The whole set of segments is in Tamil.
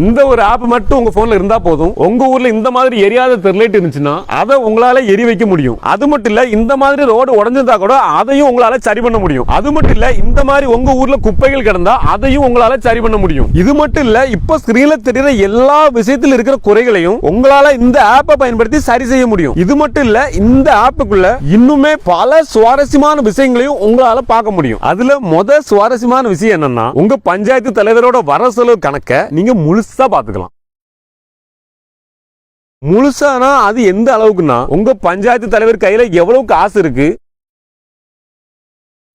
இந்த ஒரு ஆப் மட்டும் உங்க போன்ல இருந்தா போதும். உங்க ஊர்ல இந்த மாதிரி எரியாத தெருலைட் இருந்துச்சுன்னா அதை உங்களால எரி வைக்க முடியும். அது மட்டும் இல்ல, இந்த மாதிரி ரோடு உடைஞ்சிருந்தா கூட அதையும் உங்களால சரி பண்ண முடியும். அது மட்டும் இல்ல, இந்த மாதிரி உங்க ஊர்ல குப்பைகள் கிடந்தா அதையும் உங்களால சரி பண்ண முடியும். இது மட்டும் இல்ல, இப்ப ஸ்கிரீன்ல தெரியுற எல்லா விஷயத்துல இருக்கிற குறைகளையும் உங்களால இந்த ஆப்பை பயன்படுத்தி சரி செய்ய முடியும். இது மட்டும் இல்ல, இந்த ஆப்புக்குள்ள இன்னுமே பல சுவாரஸ்யமான விஷயங்களையும் உங்களால பார்க்க முடியும். அதுல சுவாரஸ்யமான விஷயம் என்னன்னா, உங்க பஞ்சாயத்து தலைவரோட வர செலவு கணக்க நீங்க முழுசா பாத்துக்கலாம். முழுசானா அது எந்த அளவுக்குன்னா, உங்க பஞ்சாயத்து தலைவர் கையில எவ்வளவு காசு இருக்கு,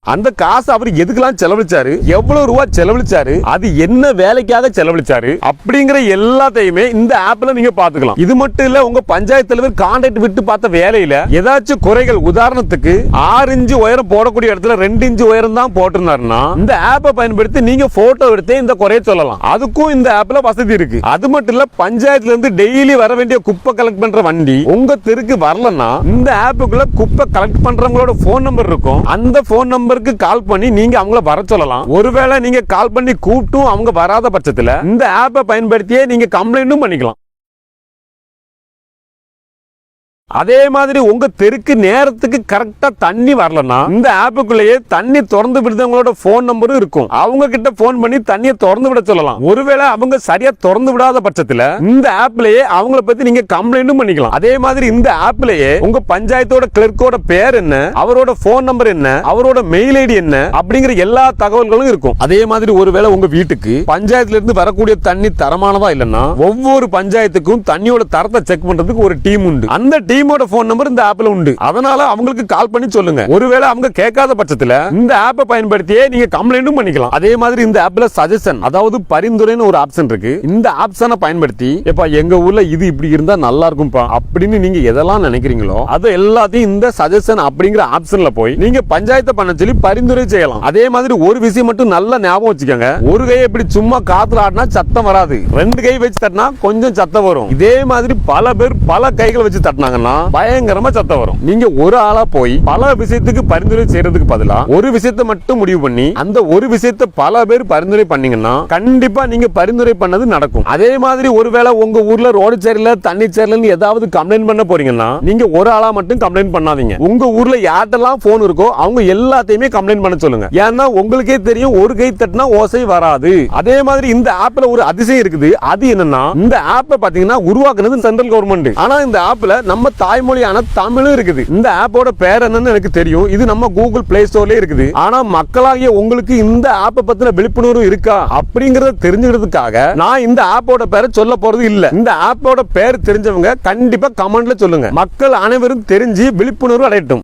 அந்த காசு அவர் எதுக்கெல்லாம் செலவழிச்சாரு, எவ்வளவு ரூபாய் செலவழிச்சாரு, அது என்ன வேலைக்காக செலவழிச்சாரு அப்படிங்கிற எல்லாத்தையுமே இந்த ஆப்ல நீங்க பாத்துக்கலாம். இது மட்டும் இல்ல, உங்க பஞ்சாயத்து தலைவர் கான்ட்ராக்ட் விட்டு பார்த்த வேலையில ஏதாச்சும் குறைகள், உதாரணத்துக்கு 6 இன்ச்சு உயரம் போடக்கூடிய இடத்துல 2 இன்ச்சு உயரம் தான் போட்டிருந்தாருன்னா இந்த ஆப்பை பயன்படுத்தி நீங்க போட்டோ எடுத்து இந்த குறைய சொல்லலாம். அதுக்கும் இந்த ஆப்ல வசதி இருக்கு. அது மட்டும் இல்ல, பஞ்சாயத்துல இருந்து டெய்லி வர வேண்டிய குப்பை கலெக்ட் பண்ற வண்டி உங்க தெருக்கு வரலன்னா இந்த ஆப்புக்குள்ள குப்பை கலெக்ட் பண்றவங்களோட போன் நம்பர் இருக்கும். அந்த போன் நம்பருக்கு கால் பண்ணி நீங்க அவங்கள வர சொல்லலாம். ஒருவேளை நீங்க கால் பண்ணி கூப்பிட்டும் அவங்க வராத பட்சத்துல இந்த ஆப்பை பயன்படுத்தியே நீங்க கம்ப்ளைண்டும் பண்ணிக்கலாம். அதே மாதிரி உங்க தெருக்கு நேரத்துக்கு கரெக்டா தண்ணி வரலன்னா இந்த ஆப்புக்குள்ளேயே தண்ணி திறந்து விடுறவங்களோட போன் நம்பரும் இருக்கும். அவங்க கிட்ட போன் பண்ணி தண்ணியை திறந்து விட சொல்லலாம். ஒருவேளை அவங்க சரியா திறந்து விடாத பட்சத்துல இந்த ஆப்லயே அவங்கள பத்தி நீங்க கம்ப்ளைண்டும் பண்ணிக்கலாம். அதே மாதிரி இந்த ஆப்லயே உங்க பஞ்சாயத்தோட கிளர்க்கோட பேர் என்ன, அவரோட போன் நம்பர் என்ன, அவரோட மெயில் ஐடி என்ன அப்படிங்கிற எல்லா தகவல்களும் இருக்கும். அதே மாதிரி ஒருவேளை உங்க வீட்டுக்கு பஞ்சாயத்துல இருந்து வரக்கூடிய தண்ணி தரமானதா இல்லைன்னா ஒவ்வொரு பஞ்சாயத்துக்கும் தண்ணியோட தரத்தை செக் பண்றதுக்கு ஒரு டீம் உண்டு. அந்த டீமோட போன் நம்பர் இந்த ஆப்ல உண்டு. அதனால அவங்களுக்கு கால் பண்ணி சொல்லுங்க. ஒருவேளை அவங்க கேட்காத பட்சத்துல இந்த ஆப்பை பயன்படுத்தியே நீங்க கம்ப்ளைண்டும் பண்ணிக்கலாம். அதே மாதிரி இந்த ஆப்ல சஜஷன், அதாவது பரிந்துரைன்னு ஒரு ஆப்ஷன் இருக்கு. இந்த ஆப்ஷனை பயன்படுத்தி இப்ப எங்க ஊர்ல இது இப்படி இருந்தா நல்லா இருக்கும்பா அப்படின்னு நீங்க எதெல்லாம் நினைக்கிறீங்களோ அது எல்லாத்தையும் இந்த சஜஷன் அப்படிங்கிற ஆப்ஷன்ல போய் நீங்க பஞ்சாயத்தை பண்ண சொல்லி பரிந்துரை செய்யலாம். அதே மாதிரி ஒரு விஷயம் மட்டும் நல்ல ஞாபகம் வச்சுக்கோங்க. ஒரு கையை இப்படி சும்மா காத்துல ஆடினா சத்தம் வராது, 2 கை வச்சு தட்டினா கொஞ்சம் சத்தம் வரும். இதே மாதிரி பல பேர் பல கைகள் வச்சு தட்டினாங்கன்னா பயங்கரமா சத்தம் வரும். நீங்க ஒரு ஆளா போய் பல விஷயத்துக்கு பரிந்துரை செய்யறதுக்கு பதிலா ஒரு விஷயத்தை மட்டும் முடிவு பண்ணி அந்த ஒரு விஷயத்தை பல பேர் பரிந்துரை பண்ணீங்கன்னா கண்டிப்பா நீங்க பரிந்துரை பண்ணது நடக்கும். அதே மாதிரி ஒருவேளை உங்க ஊர்ல ரோடு சரியில்லை, தண்ணி சரியில்லைன்னு ஏதாவது கம்ப்ளைண்ட் பண்ண போறீங்கன்னா நீங்க ஒரு ஆளா மட்டும் கம்ப்ளைண்ட் பண்ணாதீங்க. உங்க ஊர்ல யார்ட்டெல்லாம் போன் இருக்கோ அவங்க எல்லாத்தையுமே கம்ப்ளைண்ட் பண்ண சொல்லுங்க. ஏன்னா உங்களுக்கே தெரியும், ஒரு கை தட்டினா ஓசை வராது. அதே மாதிரி இந்த ஆப்ல ஒரு அதிசயம் இருக்குது. அது என்னன்னா, இந்த ஆப்பை பாத்தீங்கன்னா உருவாக்குனது சென்ட்ரல் கவர்மெண்ட். ஆனா இந்த ஆப்ல நம்ம தாய்மொழியான தமிழும் இருக்குது. இந்த ஆப்போட பேர் என்னன்னு எனக்கு தெரியும். இது நம்ம கூகுள் பிளே ஸ்டோர்லயே இருக்குது. ஆனா மக்களாகிய உங்களுக்கு இந்த ஆப்பை பத்தின விழிப்புணர்வு இருக்கா அப்படிங்கறத தெரிஞ்சுக்கிறதுக்காக நான் இந்த ஆப்போட பேரை சொல்ல போறது இல்ல. இந்த ஆப்போட பேர் தெரிஞ்சவங்க கண்டிப்பா கமெண்ட்ல சொல்லுங்க. மக்கள் அனைவரும் தெரிஞ்சு விழிப்புணர்வு அடையட்டும்.